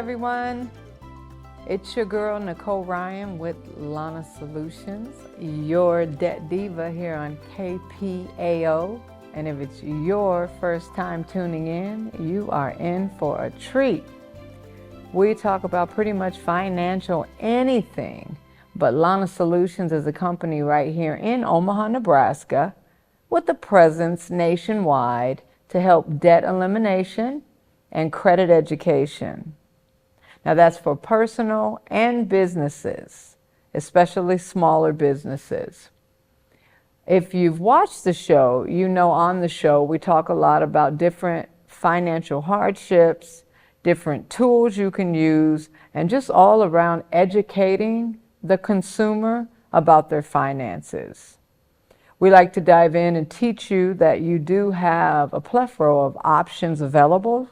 everyone. It's your girl, Nicole Ryan with Lana Solutions, your debt diva here on KPAO. And if it's your first time tuning in, you are in for a treat. We talk about pretty much financial anything, but Lana Solutions is a company right here in Omaha, Nebraska, with a presence nationwide to help debt elimination and credit education. Now that's for personal and businesses, especially smaller businesses. If you've watched the show, you know on the show we talk a lot about different financial hardships, different tools you can use, and just all around educating the consumer about their finances. We like to dive in and teach you that you do have a plethora of options available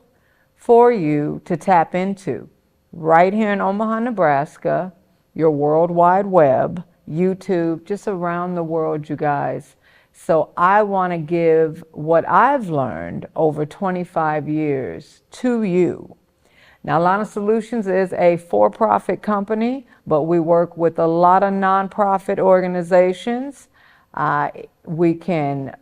for you to tap into right here in Omaha, Nebraska, your World Wide Web, YouTube, just around the world, you guys. So I want to give what I've learned over 25 years to you. Now, Lana Solutions is a for-profit company, but we work with a lot of nonprofit organizations. We can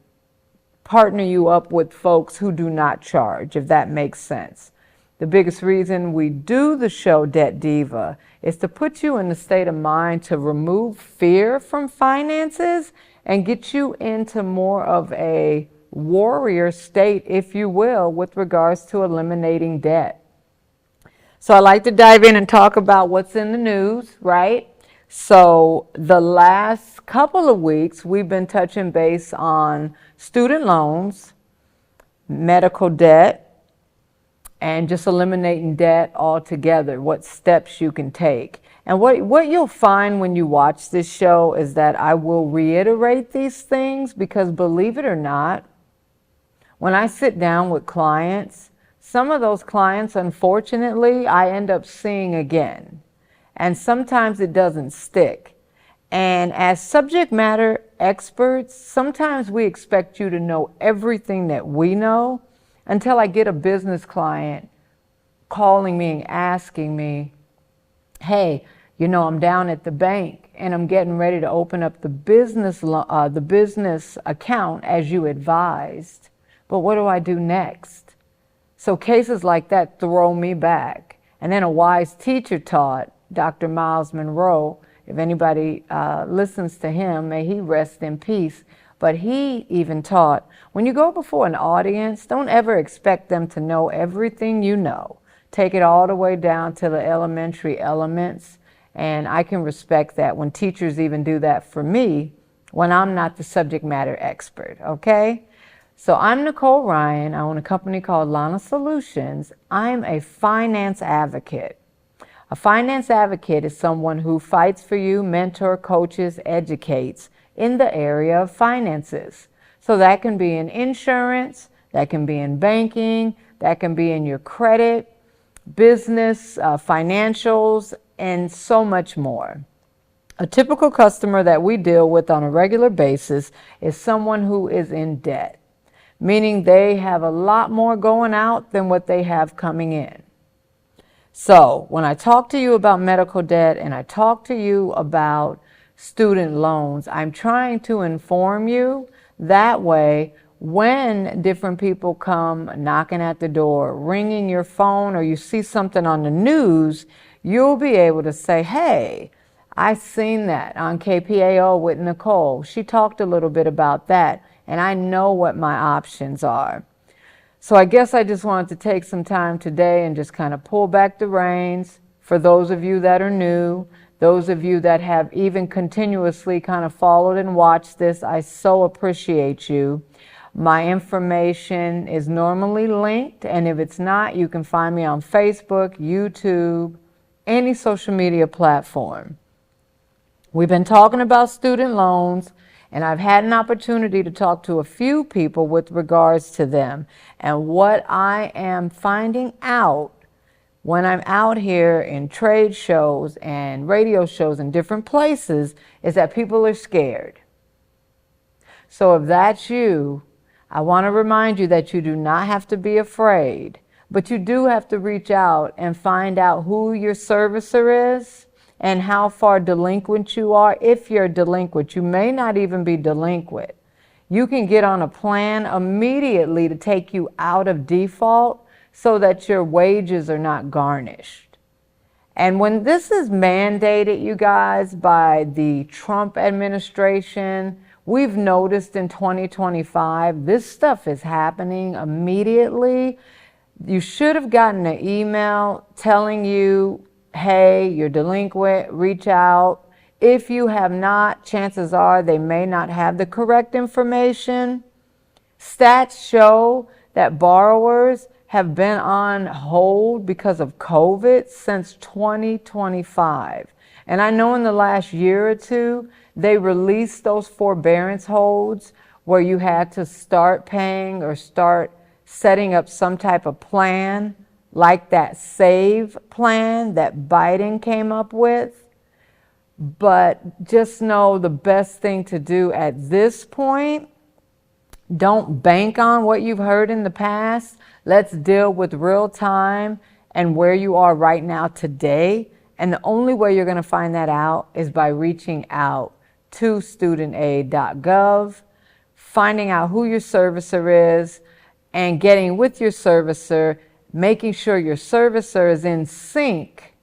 partner you up with folks who do not charge, if that makes sense. The biggest reason we do the show Debt Diva is to put you in the state of mind to remove fear from finances and get you into more of a warrior state, if you will, with regards to eliminating debt. So I like to dive in and talk about what's in the news, right? So the last couple of weeks, we've been touching base on student loans, medical debt, and just eliminating debt altogether, what steps you can take. And what you'll find when you watch this show is that I will reiterate these things because, believe it or not, when I sit down with clients, some of those clients, unfortunately, I end up seeing again. And sometimes it doesn't stick. And as subject matter experts, sometimes we expect you to know everything that we know, until I get a business client calling me and asking me, hey, you know, I'm down at the bank and I'm getting ready to open up the business account as you advised, but what do I do next? So cases like that throw me back. And then a wise teacher taught, Dr. Miles Monroe, if anybody listens to him, may he rest in peace. But he even taught, when you go before an audience, don't ever expect them to know everything you know. Take it all the way down to the elementary elements. And I can respect that when teachers even do that for me when I'm not the subject matter expert, okay? So I'm Nicole Ryan. I own a company called Lana Solutions. I'm a finance advocate. A finance advocate is someone who fights for you, mentor, coaches, educates in the area of finances. So that can be in insurance, that can be in banking, that can be in your credit, business, financials, and so much more. A typical customer that we deal with on a regular basis is someone who is in debt, meaning they have a lot more going out than what they have coming in. So when I talk to you about medical debt and I talk to you about student loans, I'm trying to inform you. That way, when different people come knocking at the door, ringing your phone, or you see something on the news, you'll be able to say, hey, I seen that on KPAO with Nicole. She talked a little bit about that, and I know what my options are. So I guess I just wanted to take some time today and just kind of pull back the reins for those of you that are new. Those of you that have even continuously kind of followed and watched this, I so appreciate you. My information is normally linked, and if it's not, you can find me on Facebook, YouTube, any social media platform. We've been talking about student loans, and I've had an opportunity to talk to a few people with regards to them. And what I am finding out when I'm out here in trade shows and radio shows in different places is that people are scared. So if that's you, I want to remind you that you do not have to be afraid. But you do have to reach out and find out who your servicer is and how far delinquent you are. If you're delinquent, you may not even be delinquent. You can get on a plan immediately to take you out of default so that your wages are not garnished. And when this is mandated, you guys, by the Trump administration, we've noticed in 2025, this stuff is happening immediately. You should have gotten an email telling you, hey, you're delinquent, reach out. If you have not, chances are they may not have the correct information. Stats show that borrowers have been on hold because of COVID since 2025. And I know in the last year or two, they released those forbearance holds where you had to start paying or start setting up some type of plan like that SAVE plan that Biden came up with. But just know the best thing to do at this point, don't bank on what you've heard in the past. Let's deal with real time and where you are right now today. And the only way you're going to find that out is by reaching out to studentaid.gov, finding out who your servicer is, and getting with your servicer, making sure your servicer is in sync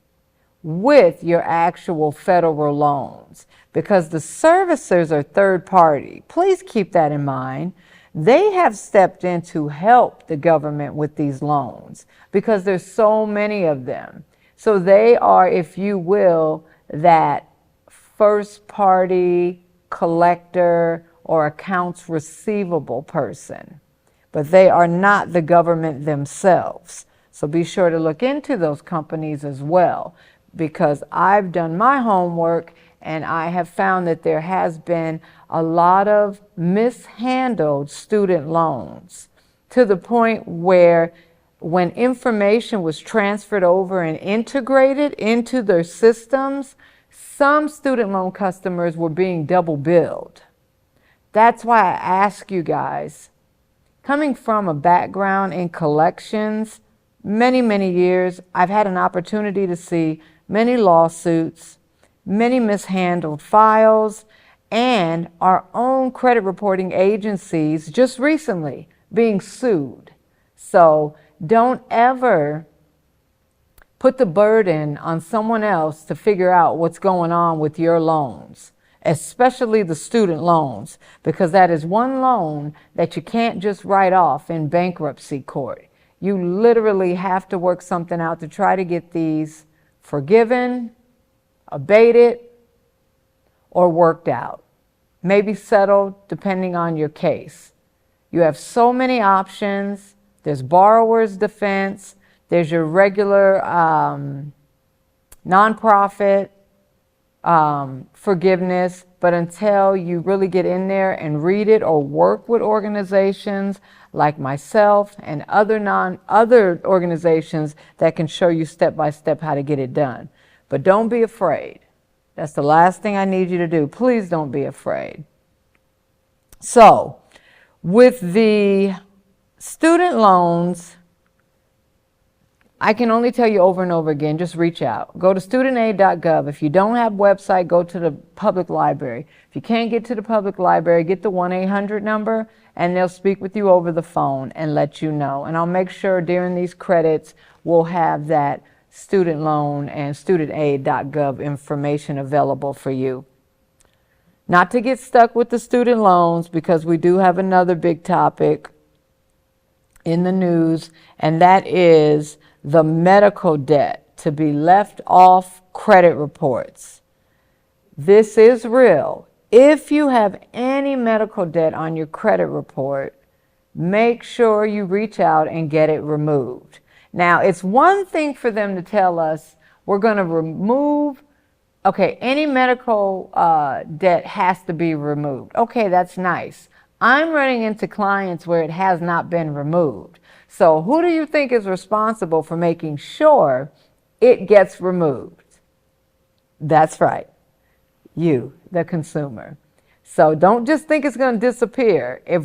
with your actual federal loans, because the servicers are third party. Please keep that in mind. They have stepped in to help the government with these loans because there's so many of them. So they are, if you will, that first party collector or accounts receivable person, but they are not the government themselves. So be sure to look into those companies as well, because I've done my homework and I have found that there has been a lot of mishandled student loans to the point where when information was transferred over and integrated into their systems, some student loan customers were being double billed. That's why I ask you guys, coming from a background in collections, many years, I've had an opportunity to see many lawsuits, many mishandled files, and our own credit reporting agencies just recently being sued. So don't ever put the burden on someone else to figure out what's going on with your loans, especially the student loans, because that is one loan that you can't just write off in bankruptcy court. You literally have to work something out to try to get these forgiven, abated, or worked out. Maybe settled depending on your case. You have so many options. There's borrower's defense. There's your regular nonprofit forgiveness. But until you really get in there and read it or work with organizations like myself and other organizations that can show you step by step how to get it done. But don't be afraid. That's the last thing I need you to do. Please don't be afraid. So, with the student loans, I can only tell you over and over again, just reach out. Go to studentaid.gov. If you don't have a website, go to the public library. If you can't get to the public library, get the 1-800 number, and they'll speak with you over the phone and let you know. And I'll make sure during these credits, we'll have that student loan and studentaid.gov information available for you. Not to get stuck with the student loans, because we do have another big topic in the news, and that is the medical debt to be left off credit reports. This is real. If you have any medical debt on your credit report, make sure you reach out and get it removed. Now, it's one thing for them to tell us we're going to remove, okay, any medical debt has to be removed. Okay, that's nice. I'm running into clients where it has not been removed. So who do you think is responsible for making sure it gets removed? That's right. You, the consumer. So don't just think it's going to disappear. If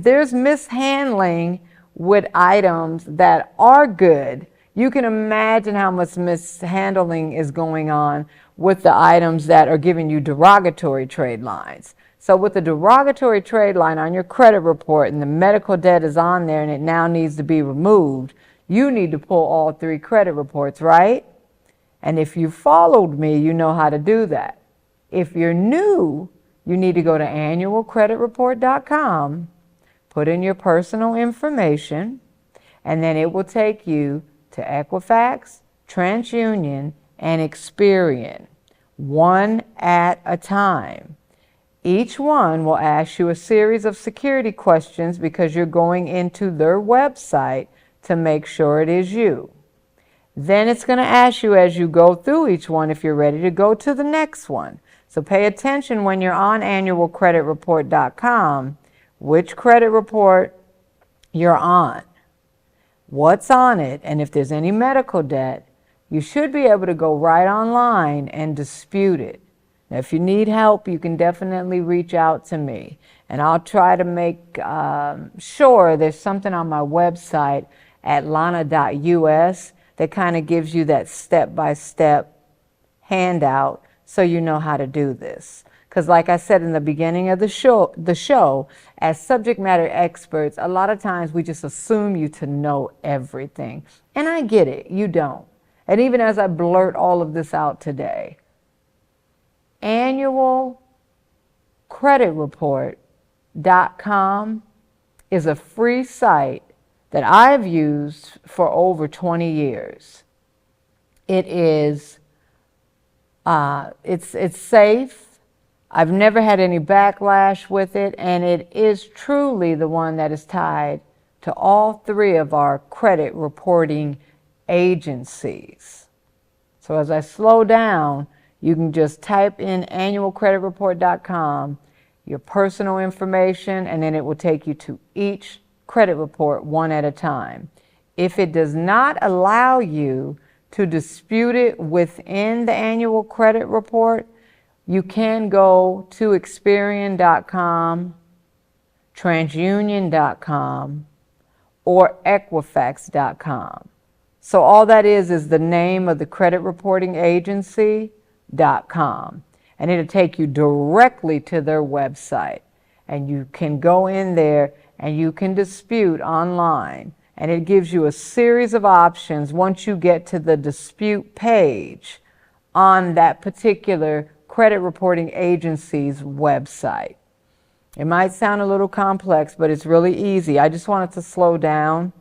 there's mishandling with items that are good. You can imagine how much mishandling is going on with the items that are giving you derogatory trade lines. So with the derogatory trade line on your credit report and the medical debt is on there and it now needs to be removed, you need to pull all 3 credit reports, right? And if you followed me, you know how to do that. If you're new, you need to go to annualcreditreport.com, put in your personal information, and then it will take you to Equifax, TransUnion, and Experian, one at a time. Each one will ask you a series of security questions because you're going into their website to make sure it is you. Then it's going to ask you as you go through each one if you're ready to go to the next one. So pay attention when you're on annualcreditreport.com, which credit report you're on, what's on it, and if there's any medical debt, you should be able to go right online and dispute it. Now, if you need help, you can definitely reach out to me, and I'll try to make sure there's something on my website at lana.us that kind of gives you that step-by-step handout so you know how to do this. Because like I said in the beginning of the show, as subject matter experts, a lot of times we just assume you to know everything. And I get it, you don't. And even as I blurt all of this out today, annualcreditreport.com is a free site that I've used for over 20 years. It is it's safe. I've never had any backlash with it, and it is truly the one that is tied to all 3 of our credit reporting agencies. So as I slow down, you can just type in annualcreditreport.com, your personal information, and then it will take you to each credit report one at a time. If it does not allow you to dispute it within the annual credit report, you can go to Experian.com, TransUnion.com, or Equifax.com. So all that is the name of the credit reporting agency.com. And it'll take you directly to their website. And you can go in there and you can dispute online. And it gives you a series of options once you get to the dispute page on that particular credit reporting agency's website. It might sound a little complex, but it's really easy. I just wanted to slow down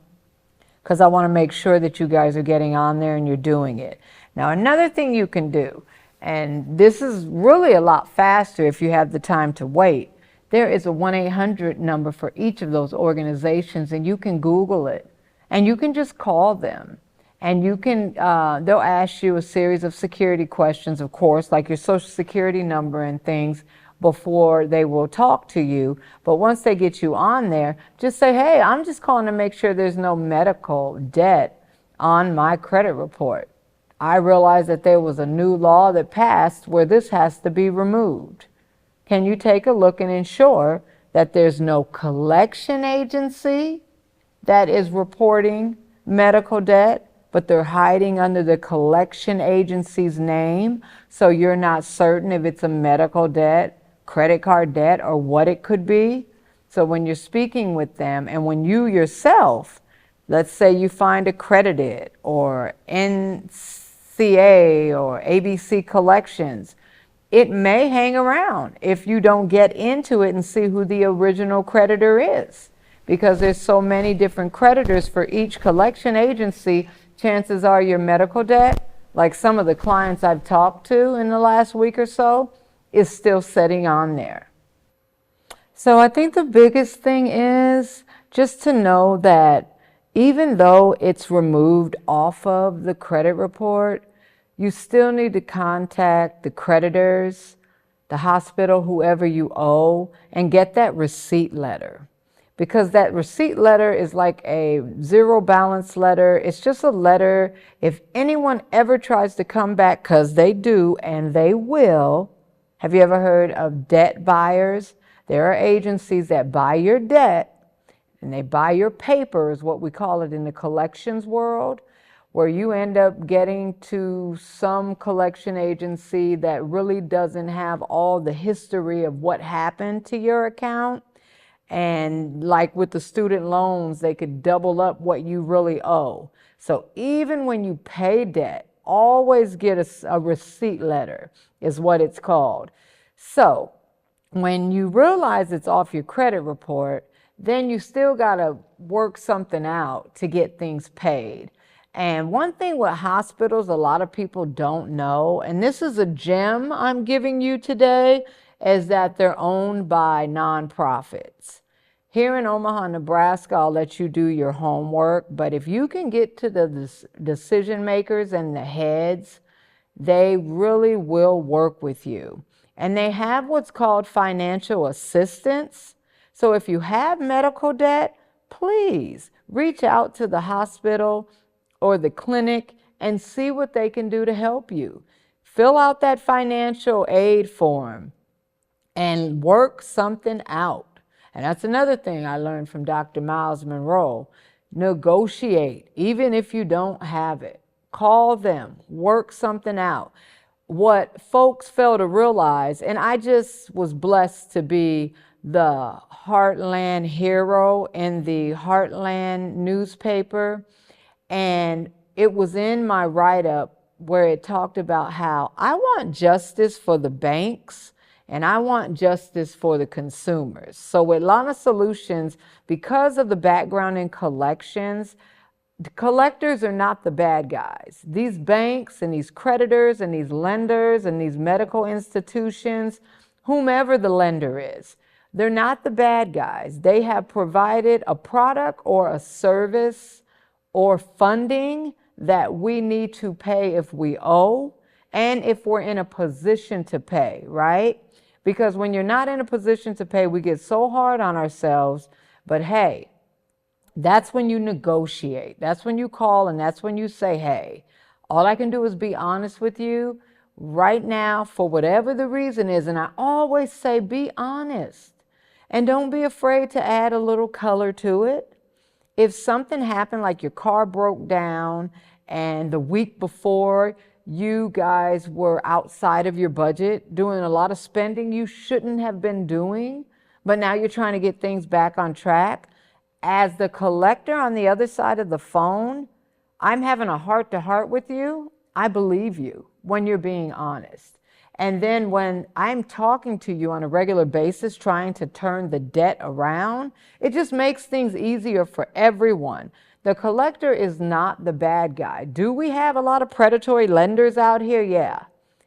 because I want to make sure that you guys are getting on there and you're doing it. Now, another thing you can do, and this is really a lot faster if you have the time to wait, there is a 1-800 number for each of those organizations, and you can Google it, and you can just call them. And you can, they'll ask you a series of security questions, of course, like your social security number and things before they will talk to you. But once they get you on there, just say, hey, I'm just calling to make sure there's no medical debt on my credit report. I realized that there was a new law that passed where this has to be removed. Can you take a look and ensure that there's no collection agency that is reporting medical debt, but they're hiding under the collection agency's name, so you're not certain if it's a medical debt, credit card debt, or what it could be? So when you're speaking with them, and when you yourself, let's say you find Accredited or NCA or ABC Collections, it may hang around if you don't get into it and see who the original creditor is. Because there's so many different creditors for each collection agency, chances are your medical debt, like some of the clients I've talked to in the last week or so, is still sitting on there. So I think the biggest thing is just to know that even though it's removed off of the credit report, you still need to contact the creditors, the hospital, whoever you owe, and get that receipt letter. Because that receipt letter is like a zero balance letter. It's just a letter. If anyone ever tries to come back, because they do and they will. Have you ever heard of debt buyers? There are agencies that buy your debt. and they buy your paper, is what we call it in the collections world, where you end up getting to some collection agency that really doesn't have all the history of what happened to your account. And like with the student loans, they could double up what you really owe. So even when you pay debt, always get a receipt letter, is what it's called. So when you realize it's off your credit report, then you still got to work something out to get things paid. And one thing with hospitals, a lot of people don't know, and this is a gem I'm giving you today, is that they're owned by nonprofits. Here in Omaha, Nebraska, I'll let you do your homework, but if you can get to the decision makers and the heads, they really will work with you. And they have what's called financial assistance. So if you have medical debt, please reach out to the hospital or the clinic and see what they can do to help you. Fill out that financial aid form and work something out. And that's another thing I learned from Dr. Miles Monroe. Negotiate, even if you don't have it. Call them, work something out. What folks fail to realize, and I just was blessed to be the Heartland hero in the Heartland newspaper, and it was in my write-up where it talked about how I want justice for the banks and I want justice for the consumers. So with Lana Solutions, because of the background in collections, the collectors are not the bad guys. These banks and these creditors and these lenders and these medical institutions, whomever the lender is, they're not the bad guys. They have provided a product or a service or funding that we need to pay if we owe and if we're in a position to pay, right? Because when you're not in a position to pay, we get so hard on ourselves. But hey, that's when you negotiate. That's when you call and that's when you say, hey, all I can do is be honest with you right now for whatever the reason is. And I always say, be honest and don't be afraid to add a little color to it. If something happened, like your car broke down and the week before you guys were outside of your budget, doing a lot of spending you shouldn't have been doing, but now you're trying to get things back on track. As the collector on the other side of the phone, I'm having a heart-to-heart with you. I believe you when you're being honest. And then when I'm talking to you on a regular basis, trying to turn the debt around, it just makes things easier for everyone. The collector is not the bad guy. Do we have a lot of predatory lenders out here? Yeah,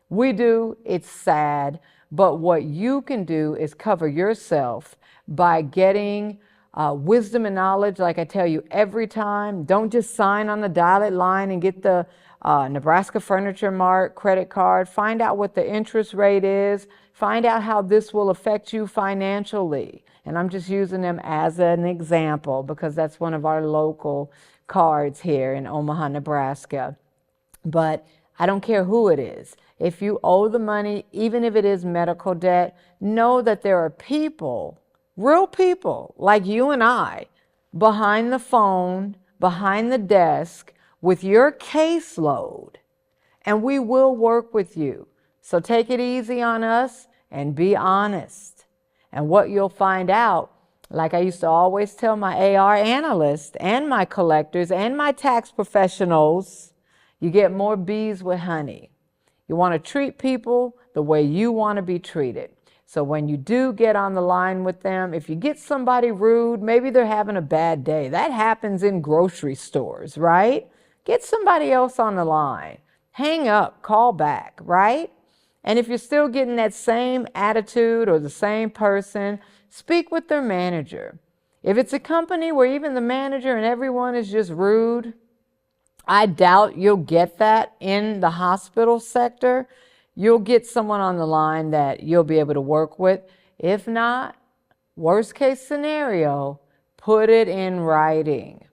we do. It's sad. But what you can do is cover yourself by getting wisdom and knowledge, like I tell you every time. Don't just sign on the dotted line and get the Nebraska Furniture Mart credit card. Find out what the interest rate is. Find out how this will affect you financially. And I'm just using them as an example because that's one of our local cards here in Omaha, Nebraska. But I don't care who it is. If you owe the money, even if it is medical debt, know that there are people, real people like you and I, behind the phone, behind the desk, with your caseload, and we will work with you. So take it easy on us and be honest. And what you'll find out, like I used to always tell my AR analysts and my collectors and my tax professionals, you get more bees with honey. You want to treat people the way you want to be treated. So when you do get on the line with them, if you get somebody rude, maybe they're having a bad day. That happens in grocery stores, right? Get somebody else on the line. Hang up, call back, right? And if you're still getting that same attitude or the same person, speak with their manager. If it's a company where even the manager and everyone is just rude, I doubt you'll get that in the hospital sector. You'll get someone on the line that you'll be able to work with. If not, worst case scenario, put it in writing.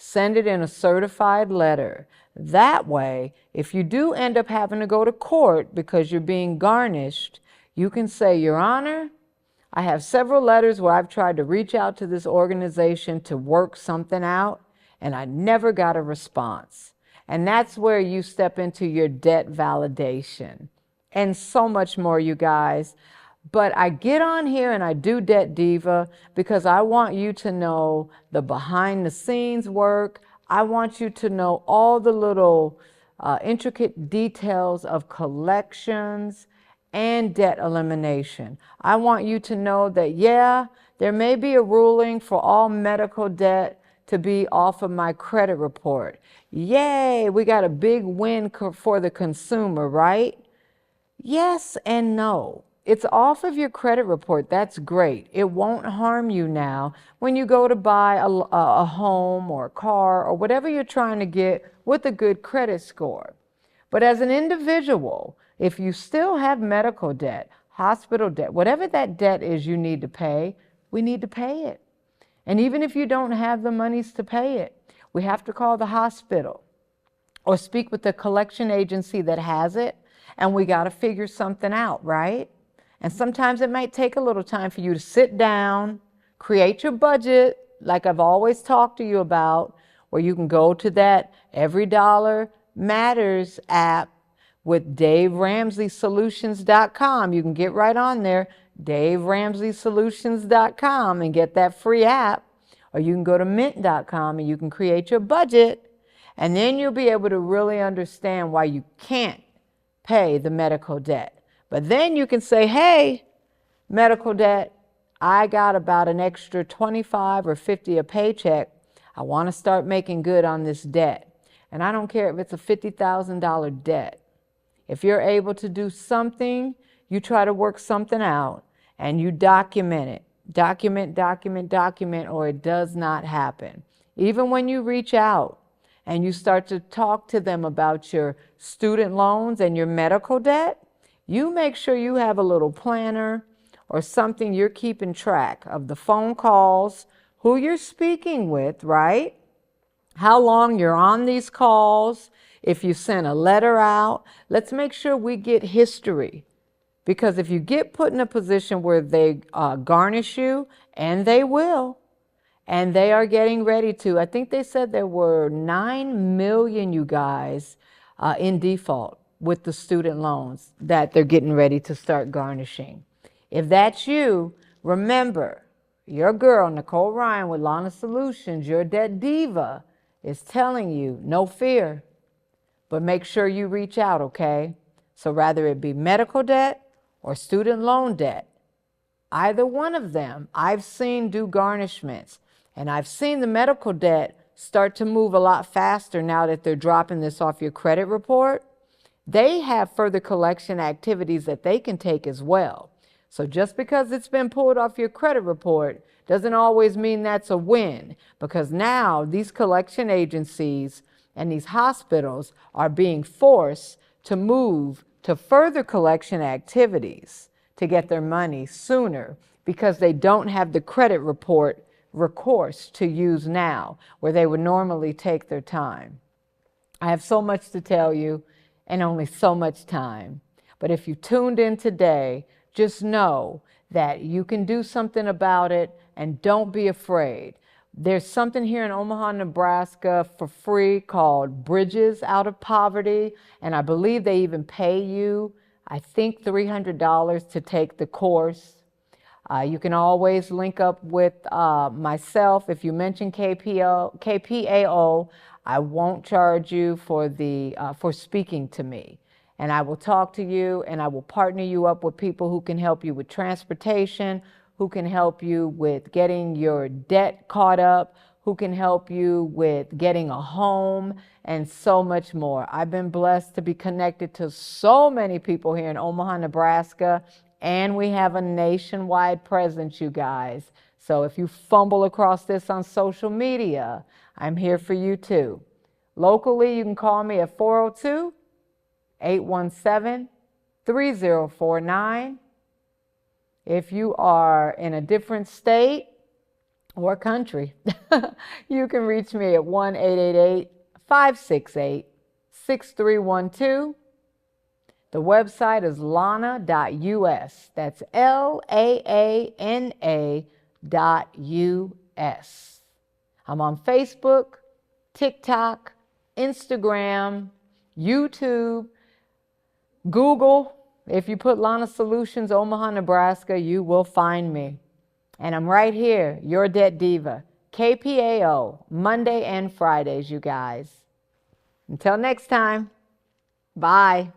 Send it in a certified letter. That way, if you do end up having to go to court because you're being garnished, you can say, Your Honor, I have several letters where I've tried to reach out to this organization to work something out, and I never got a response. And that's where you step into your debt validation and so much more, you guys. But I get on here and I do Debt Diva because I want you to know the behind the scenes work. I want you to know all the little intricate details of collections and debt elimination. I want you to know that, yeah, there may be a ruling for all medical debt to be off of my credit report. Yay, we got a big win for the consumer, right? Yes and no. It's off of your credit report. That's great. It won't harm you now when you go to buy a home or a car or whatever you're trying to get with a good credit score. But as an individual, if you still have medical debt, hospital debt, whatever that debt is you need to pay, we need to pay it. And even if you don't have the monies to pay it, we have to call the hospital or speak with the collection agency that has it, and we got to figure something out, right? And sometimes it might take a little time for you to sit down, create your budget, like I've always talked to you about, where you can go to that Every Dollar Matters app with DaveRamseySolutions.com. You can get right on there, DaveRamseySolutions.com, and get that free app. Or you can go to Mint.com and you can create your budget, and then you'll be able to really understand why you can't pay the medical debt. But then you can say, hey, medical debt, I got about an extra 25 or 50 a paycheck. I want to start making good on this debt. And I don't care if it's a $50,000 debt. If you're able to do something, you try to work something out and you document it. Document, or it does not happen. Even when you reach out and you start to talk to them about your student loans and your medical debt, you make sure you have a little planner or something you're keeping track of the phone calls, who you're speaking with, right? How long you're on these calls, if you sent a letter out. Let's make sure we get history. Because if you get put in a position where they garnish you, and they will, and they are getting ready to, I think they said there were 9 million, you guys, in default with the student loans that they're getting ready to start garnishing. If that's you, remember, your girl, Nicole Ryan with Lana Solutions, your Debt Diva, is telling you, no fear, but make sure you reach out, okay? So rather it be medical debt or student loan debt, either one of them, I've seen do garnishments. And I've seen the medical debt start to move a lot faster now that they're dropping this off your credit report. They have further collection activities that they can take as well. So just because it's been pulled off your credit report doesn't always mean that's a win, because now these collection agencies and these hospitals are being forced to move to further collection activities to get their money sooner because they don't have the credit report recourse to use now, where they would normally take their time. I have so much to tell you and only so much time. But if you tuned in today, just know that you can do something about it and don't be afraid. There's something here in Omaha, Nebraska for free called Bridges Out of Poverty. And I believe they even pay you, I think, $300 to take the course. You can always link up with myself. If you mention KPAO, I won't charge you for speaking to me. And I will talk to you, and I will partner you up with people who can help you with transportation, who can help you with getting your debt caught up, who can help you with getting a home, and so much more. I've been blessed to be connected to so many people here in Omaha, Nebraska, and we have a nationwide presence, you guys. So if you fumble across this on social media, I'm here for you too. Locally, you can call me at 402-817-3049. If you are in a different state or country, you can reach me at 1-888-568-6312. The website is lana.us. That's LAANA.US. I'm on Facebook, TikTok, Instagram, YouTube, Google. If you put Lana Solutions, Omaha, Nebraska, you will find me. And I'm right here, your Debt Diva, KPAO, Monday and Fridays, you guys. Until next time, bye.